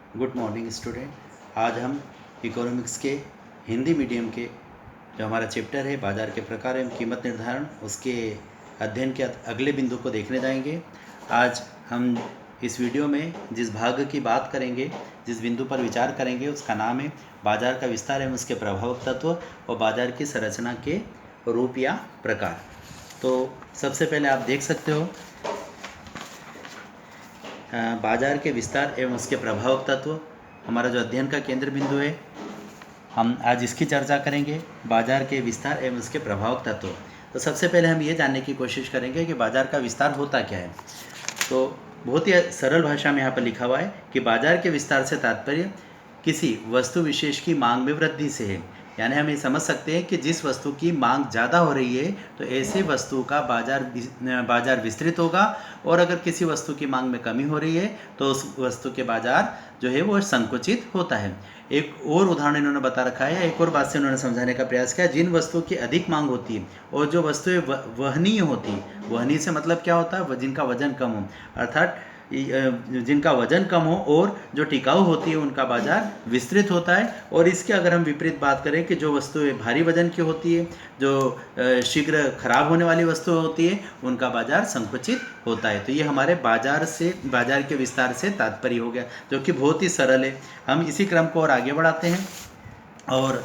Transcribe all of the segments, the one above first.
Good morning student. आज हम economics के हिंदी मीडियम के जो हमारा चैप्टर है बाजार के प्रकार एवं कीमत निर्धारण, उसके अध्ययन के अगले बिंदु को देखने जाएंगे। आज हम इस वीडियो में जिस भाग की बात करेंगे, जिस बिंदु पर विचार करेंगे, उसका नाम है बाजार का विस्तार एवं उसके प्रभावक तत्व और बाजार की संरचना के रूप या प्रकार। तो सबसे पहले आप देख सकते हो बाजार के विस्तार एवं उसके प्रभावक तत्व हमारा जो अध्ययन का केंद्र बिंदु है। हम आज इसकी चर्चा करेंगे, बाजार के विस्तार एवं उसके प्रभावक तत्व। तो सबसे पहले हम ये जानने की कोशिश करेंगे कि बाजार का विस्तार होता क्या है। तो बहुत ही सरल भाषा में यहाँ पर लिखा हुआ है कि बाजार के विस्तार से तात्पर्य किसी वस्तु विशेष की मांग में वृद्धि से है। यानी हम ये समझ सकते हैं कि जिस वस्तु की मांग ज़्यादा हो रही है तो ऐसे वस्तु का बाजार विस्तृत होगा, और अगर किसी वस्तु की मांग में कमी हो रही है तो उस वस्तु के बाजार जो है वो संकुचित होता है। एक और उदाहरण इन्होंने बता रखा है, एक और बात से उन्होंने समझाने का प्रयास किया। जिन वस्तुओं की अधिक मांग होती है और जो वस्तुएं वहनीय होती है, वहनीय से मतलब क्या होता है, जिनका वजन कम हो, अर्थात जिनका वजन कम हो और जो टिकाऊ होती है उनका बाजार विस्तृत होता है। और इसके अगर हम विपरीत बात करें कि जो वस्तुएं भारी वजन की होती है, जो शीघ्र खराब होने वाली वस्तु होती है, उनका बाजार संकुचित होता है। तो ये हमारे बाजार के विस्तार से तात्पर्य हो गया, जो कि बहुत ही सरल है। हम इसी क्रम को और आगे बढ़ाते हैं और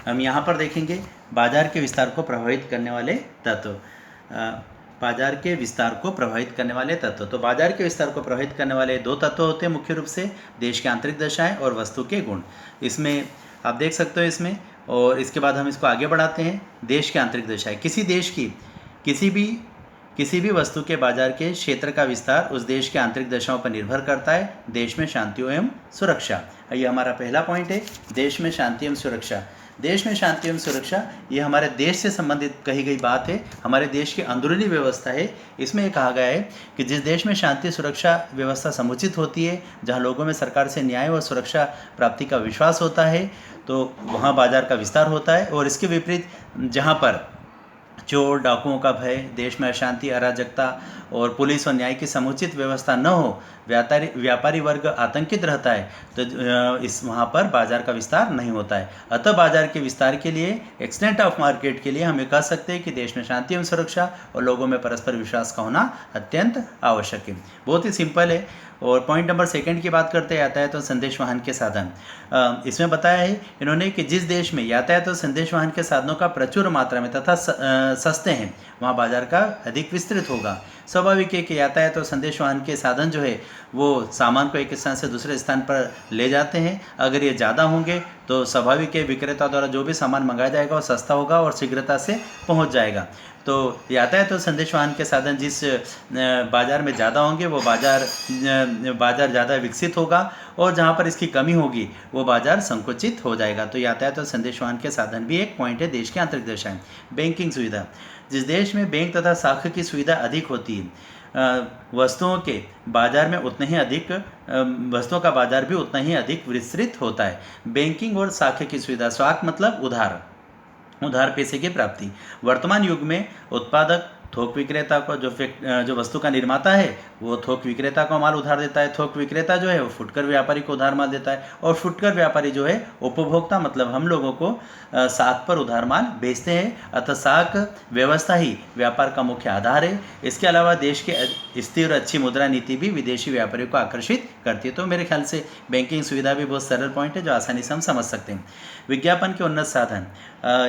हम यहाँ पर देखेंगे बाजार के विस्तार को प्रभावित करने वाले तत्व। बाजार के विस्तार को प्रभावित करने वाले तत्व। तो बाजार के विस्तार को प्रभावित करने वाले दो तत्व होते हैं मुख्य रूप से, देश की आंतरिक दशाएं और वस्तु के गुण। इसमें आप देख सकते हो इसमें, और इसके बाद हम इसको आगे बढ़ाते हैं। देश की आंतरिक दशाएं, किसी देश की किसी भी वस्तु के बाजार के क्षेत्र का विस्तार उस देश के आंतरिक दशाओं पर निर्भर करता है। देश में शांति एवं सुरक्षा, ये हमारा पहला पॉइंट है। देश में शांति एवं सुरक्षा, देश में शांति एवं सुरक्षा ये हमारे देश से संबंधित कही गई बात है, हमारे देश की अंदरूनी व्यवस्था है। इसमें कहा गया है कि जिस देश में शांति सुरक्षा व्यवस्था समुचित होती है, जहाँ लोगों में सरकार से न्याय और सुरक्षा प्राप्ति का विश्वास होता है, तो वहाँ बाजार का विस्तार होता है। और इसके विपरीत जहाँ पर चोर डाकुओं का भय, देश में अशांति, अराजकता और पुलिस और न्याय की समुचित व्यवस्था न हो, व्यापारी वर्ग आतंकित रहता है, तो इस वहाँ पर बाजार का विस्तार नहीं होता है। अतः बाजार के विस्तार के लिए, एक्सटेंट ऑफ मार्केट के लिए हम ये कह सकते हैं कि देश में शांति एवं सुरक्षा और लोगों में परस्पर विश्वास का होना अत्यंत आवश्यक है। बहुत ही सिंपल है। और पॉइंट नंबर सेकंड की बात करते हैं, यातायात और संदेश वाहन के साधन। इसमें बताया है इन्होंने कि जिस देश में यातायात और संदेश वाहन के साधनों का प्रचुर मात्रा में तथा सस्ते हैं, वहाँ बाजार का अधिक विस्तृत होगा। स्वाभाविक है कि यातायात और संदेश वाहन के साधन जो है वो सामान को एक स्थान से दूसरे स्थान पर ले जाते हैं। अगर ये ज़्यादा होंगे तो स्वाभाविक है विक्रेता द्वारा जो भी सामान मंगाया जाएगा वो सस्ता होगा और शीघ्रता से पहुंच जाएगा। तो यातायात और संदेश वाहन के साधन जिस बाजार में ज़्यादा होंगे वो बाजार ज़्यादा विकसित होगा, और जहाँ पर इसकी कमी होगी वो बाजार संकुचित हो जाएगा। तो यातायात और संदेश वाहन के साधन भी एक पॉइंट है देश की आंतरिक दशाएं। बैंकिंग सुविधा, जिस देश में बैंक तथा शाखा की सुविधा अधिक होती है, वस्तुओं के बाजार में उतने ही अधिक वस्तुओं का बाजार भी उतना ही अधिक विस्तृत होता है। बैंकिंग और शाखा की सुविधा, शाख मतलब उधार पैसे की प्राप्ति। वर्तमान युग में उत्पादक थोक विक्रेता को जो वस्तु का निर्माता है वो थोक विक्रेता को माल उधार देता है, थोक विक्रेता जो है वो फुटकर व्यापारी को उधार माल देता है, और फुटकर व्यापारी जो है उपभोक्ता मतलब हम लोगों को साख पर उधार माल बेचते हैं। अतः साख व्यवस्था ही व्यापार का मुख्य आधार है। इसके अलावा देश की स्थिर और अच्छी मुद्रा नीति भी विदेशी व्यापारियों को आकर्षित करती है। तो मेरे ख्याल से बैंकिंग सुविधा भी बहुत सरल पॉइंट है जो आसानी से हम समझ सकते हैं। विज्ञापन के उन्नत साधन,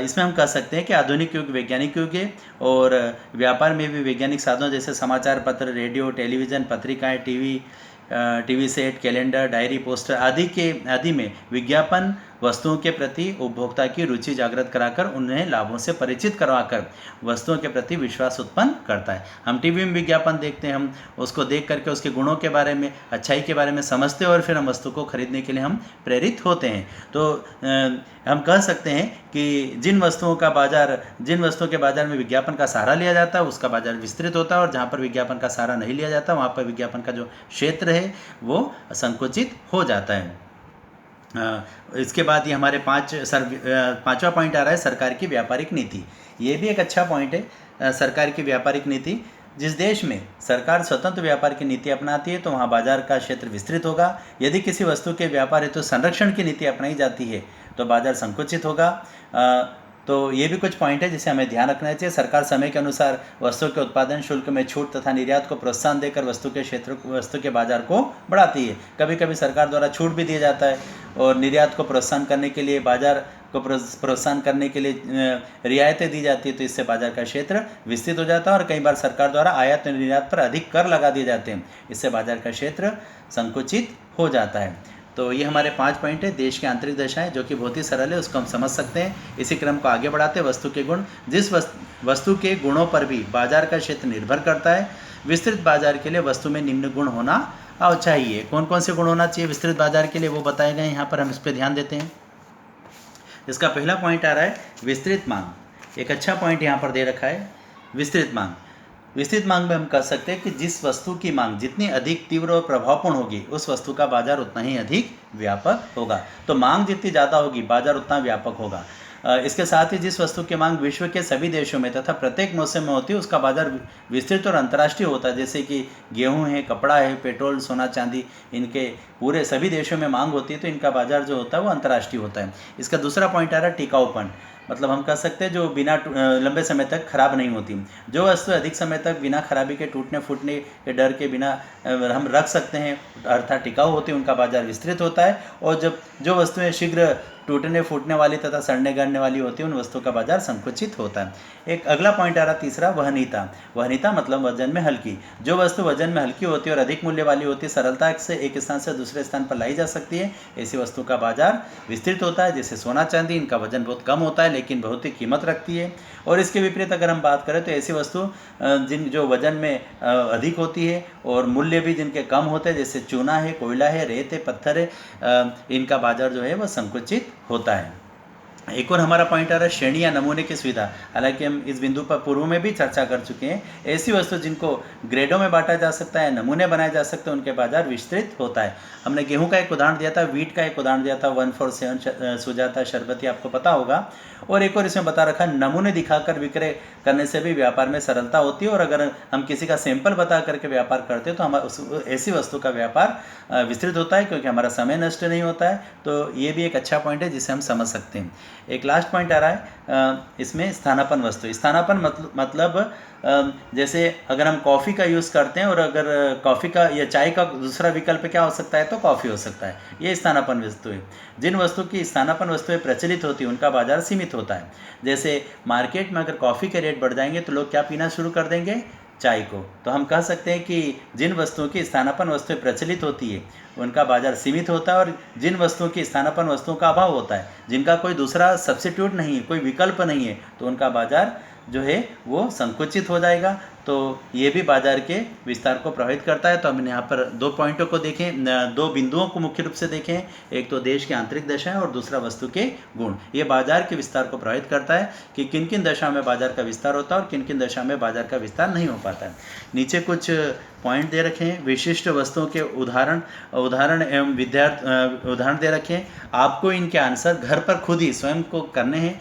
इसमें हम कह सकते हैं कि आधुनिक युग वैज्ञानिक युग है, और व्यापार में भी वैज्ञानिक साधनों जैसे समाचार पत्र, रेडियो, टेलीविज़न, पत्रिकाएं, TV set, calendar, diary, poster आदि में विज्ञापन वस्तुओं के प्रति उपभोक्ता की रुचि जागृत कराकर उन्हें लाभों से परिचित करवाकर वस्तुओं के प्रति विश्वास उत्पन्न करता है। हम टीवी में विज्ञापन देखते हैं, हम उसको देख करके उसके गुणों के बारे में, अच्छाई के बारे में समझते हैं, और फिर हम वस्तु को खरीदने के लिए हम प्रेरित होते हैं। तो हम कह सकते हैं कि जिन वस्तुओं के बाजार में विज्ञापन का सहारा लिया जाता है उसका बाजार विस्तृत होता है, और जहाँ पर विज्ञापन का सहारा नहीं लिया जाता वहाँ पर विज्ञापन का जो क्षेत्र है वो संकुचित हो जाता है। इसके बाद ये हमारे पांचवा पॉइंट आ रहा है सरकार की व्यापारिक नीति। ये भी एक अच्छा पॉइंट है। सरकार की व्यापारिक नीति, जिस देश में सरकार स्वतंत्र व्यापार की नीति अपनाती है तो वहाँ बाजार का क्षेत्र विस्तृत होगा। यदि किसी वस्तु के व्यापार हेतु संरक्षण की नीति अपनाई जाती है तो बाजार संकुचित होगा। तो ये भी कुछ पॉइंट है जिसे हमें ध्यान रखना चाहिए। सरकार समय के अनुसार वस्तु के उत्पादन शुल्क में छूट तथा निर्यात को प्रोत्साहन देकर वस्तु के बाजार को बढ़ाती है। कभी कभी सरकार द्वारा छूट भी दिया जाता है और निर्यात को प्रोत्साहन करने के लिए बाजार को प्रोत्साहन करने के लिए रियायतें दी जाती है, तो इससे बाजार का क्षेत्र विस्तृत हो जाता है। और कई बार सरकार द्वारा आयात और निर्यात पर अधिक कर लगा दिए जाते हैं, इससे बाजार का क्षेत्र संकुचित हो जाता है। तो ये हमारे 5 पॉइंट है देश की आंतरिक दशाएं, जो कि बहुत ही सरल है, उसको हम समझ सकते हैं। इसी क्रम को आगे बढ़ाते हैं। वस्तु के गुण, जिस वस्तु के गुणों पर भी बाजार का क्षेत्र निर्भर करता है। विस्तृत बाजार के लिए वस्तु में निम्न गुण होना चाहिए। कौन कौन से गुण होना चाहिए विस्तृत बाजार के लिए, वो बताए गए यहाँ पर, हम इस पर ध्यान देते हैं। इसका पहला पॉइंट आ रहा है विस्तृत मांग। एक अच्छा पॉइंट यहाँ पर दे रखा है, विस्तृत मांग। विस्तृत मांग में हम कह सकते हैं कि जिस वस्तु की मांग जितनी अधिक तीव्र और प्रभावपूर्ण होगी, उस वस्तु का बाजार उतना ही अधिक व्यापक होगा। तो मांग जितनी ज़्यादा होगी, बाजार उतना व्यापक होगा। इसके साथ ही जिस वस्तु की मांग विश्व के सभी देशों में तथा प्रत्येक मौसम में होती है, उसका बाजार विस्तृत और अंतर्राष्ट्रीय होता है। जैसे कि गेहूं है, कपड़ा है, पेट्रोल, सोना, चांदी, इनके पूरे सभी देशों में मांग होती है, तो इनका बाजार जो होता है वो अंतर्राष्ट्रीय होता है। इसका दूसरा पॉइंट आ रहा है टिकाऊपन। मतलब हम कह सकते हैं जो बिना लंबे समय तक खराब नहीं होती। जो वस्तु अधिक समय तक बिना खराबी के टूटने फूटने के डर के बिना हम रख सकते हैं, अर्थात टिकाऊ होती है, उनका बाजार विस्तृत होता है। और जो वस्तुएं शीघ्र टूटने फूटने वाली तथा सड़ने गलने वाली होती है, उन वस्तुओं का बाजार संकुचित होता है। एक अगला पॉइंट आ रहा तीसरा, वहनीयता। वहनीयता मतलब वजन में हल्की। जो वस्तु वजन में हल्की होती है और अधिक मूल्य वाली होती है, सरलता से एक स्थान से दूसरे स्थान पर लाई जा सकती है, ऐसी वस्तु का बाजार विस्तृत होता है। जैसे सोना चांदी, इनका वजन बहुत कम होता है लेकिन बहुत ही कीमत रखती है। और इसके विपरीत अगर हम बात करें तो ऐसी वस्तु जो वजन में अधिक होती है और मूल्य भी जिनके कम होते हैं, जैसे चूना है, कोयला है, रेत है, पत्थर है, इनका बाजार जो है वह संकुचित होता है। एक और हमारा पॉइंट आ रहा है श्रेणी या नमूने की सुविधा। हालांकि हम इस बिंदु पर पूर्व में भी चर्चा कर चुके हैं। ऐसी वस्तु जिनको ग्रेडों में बांटा जा सकता है, नमूने बनाए जा सकते हैं, उनके बाजार विस्तृत होता है। हमने गेहूं का एक उदाहरण दिया था, वीट का एक उदाहरण दिया था, 147 सुजाता शरबती, आपको पता होगा। और एक और इसमें बता रखा, नमूने दिखाकर विक्रय करने से भी व्यापार में सरलता होती है। और अगर हम किसी का सैंपल बता करके व्यापार करते हैं तो हमारा ऐसी वस्तु का व्यापार विस्तृत होता है, क्योंकि हमारा समय नष्ट नहीं होता है। तो ये भी एक अच्छा पॉइंट है जिसे हम समझ सकते हैं। एक लास्ट पॉइंट आ रहा है इसमें स्थानापन्न वस्तु। स्थानापन्न मतलब जैसे अगर हम कॉफ़ी का यूज़ करते हैं और अगर कॉफ़ी का या चाय का दूसरा विकल्प क्या हो सकता है, तो कॉफ़ी हो सकता है। ये स्थानापन्न वस्तु है। जिन वस्तु की स्थानापन्न वस्तुएं प्रचलित होती हैं उनका बाजार सीमित होता है। जैसे मार्केट में अगर कॉफ़ी के रेट बढ़ जाएंगे तो लोग क्या पीना शुरू कर देंगे, चाय को। तो हम कह सकते हैं कि जिन वस्तुओं की स्थानापन्न वस्तुएं प्रचलित होती है उनका बाजार सीमित होता है, और जिन वस्तुओं की स्थानापन्न वस्तुओं का अभाव होता है, जिनका कोई दूसरा सब्स्टिट्यूट नहीं है, कोई विकल्प नहीं है, तो उनका बाजार जो है वो संकुचित हो जाएगा। तो ये भी बाजार के विस्तार को प्रभावित करता है। तो हमने यहाँ पर 2 पॉइंटों को देखें, 2 बिंदुओं को मुख्य रूप से देखें। एक तो देश की आंतरिक दशा और दूसरा वस्तु के गुण। ये बाजार के विस्तार को प्रभावित करता है कि किन किन दशा में बाजार का विस्तार होता है और किन किन दशा में बाजार का विस्तार नहीं हो पाता है। नीचे कुछ पॉइंट दे रखे हैं, विशिष्ट वस्तुओं के उदाहरण एवं उदाहरण दे रखे हैं। आपको इनके आंसर घर पर खुद ही स्वयं को करने हैं।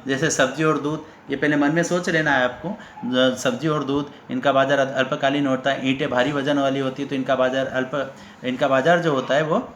जैसे सब्जी और दूध, ये पहले मन में सोच लेना है आपको। सब्जी और दूध, इनका बाजार अल्पकालीन होता है। ईंटें भारी वजन वाली होती है तो इनका बाजार जो होता है वो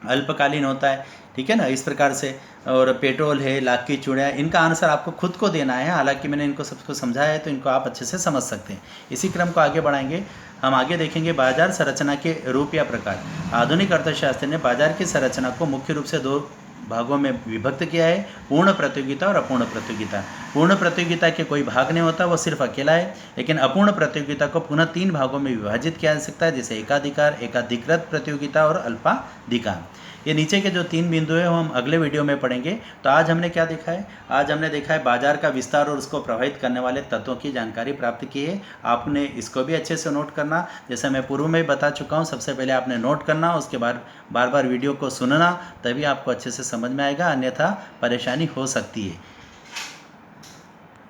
अल्पकालीन होता है, ठीक है ना, इस प्रकार से। और पेट्रोल है, लाख की चूड़ियाँ, इनका आंसर आपको खुद को देना है। हालांकि मैंने इनको सबको समझाया है तो इनको आप अच्छे से समझ सकते हैं। इसी क्रम को आगे बढ़ाएंगे। हम आगे देखेंगे बाजार संरचना के रूप या प्रकार। आधुनिक अर्थशास्त्र ने बाजार की संरचना को मुख्य रूप से 2 भागों में विभक्त किया है, पूर्ण प्रतियोगिता और अपूर्ण प्रतियोगिता। पूर्ण प्रतियोगिता के कोई भाग नहीं होता, वो सिर्फ अकेला है। लेकिन अपूर्ण प्रतियोगिता को पुनः 3 भागों में विभाजित किया जा सकता है, जैसे एकाधिकार, एकाधिकृत प्रतियोगिता और अल्पाधिकार। ये नीचे के जो 3 बिंदु हैं वो हम अगले वीडियो में पढ़ेंगे। तो आज हमने क्या देखा है, आज हमने देखा है बाजार का विस्तार और उसको प्रभावित करने वाले तत्वों की जानकारी प्राप्त की है। आपने इसको भी अच्छे से नोट करना, जैसे मैं पूर्व में बता चुका हूँ। सबसे पहले आपने नोट करना, उसके बाद बार बार वीडियो को सुनना, तभी आपको अच्छे से समझ में आएगा, अन्यथा परेशानी हो सकती है।